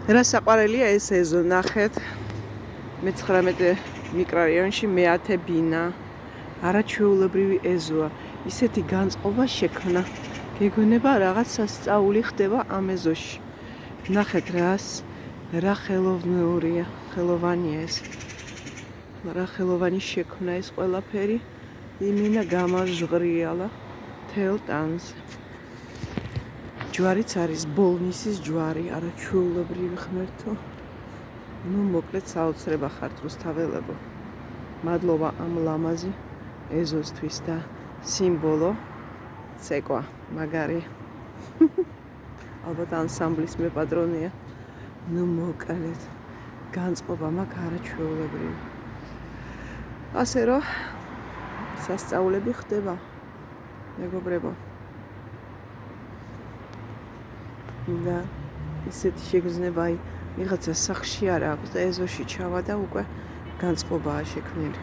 რა საყვარელია ეს ეზო, ნახეთ. მე-19 მიკრორაიონში მე-10 ბინა. არაჩვეულებრივი ეზოა. ისეთი განწყობა შექმნა. გეგონება რაღაც სასწაული ხდება ამ ეზოში. ნახეთ რა ხელოვნურია, ხელოვანია ეს. რა ხელოვანი შექმნა ეს ყველაფერი. იმინა გამაჟღრიალა თელ ტანზე. ჯვარიც არის ბოლნისის ჯვარი, არაჩვეულებრივი ღმერთო. ნუ მოკლედ საოცრება ხართ რუსთაველებო. მადლობა ამ ლამაზი ეზოსთვის და სიმბოლო ცეკვა მაგარი. ალბათ ანსამბლის მეპატრონია. ნუ მოკლედ განწყობა მაქვს არაჩვეულებრივი. ასე რომ სასწაულები ხდება მეგობრებო. და ისეთი შეგრძნება ვიღაცა სახში არ აქვს და ეზოში ჩავა და უკვე განწყობაა შექმნილი.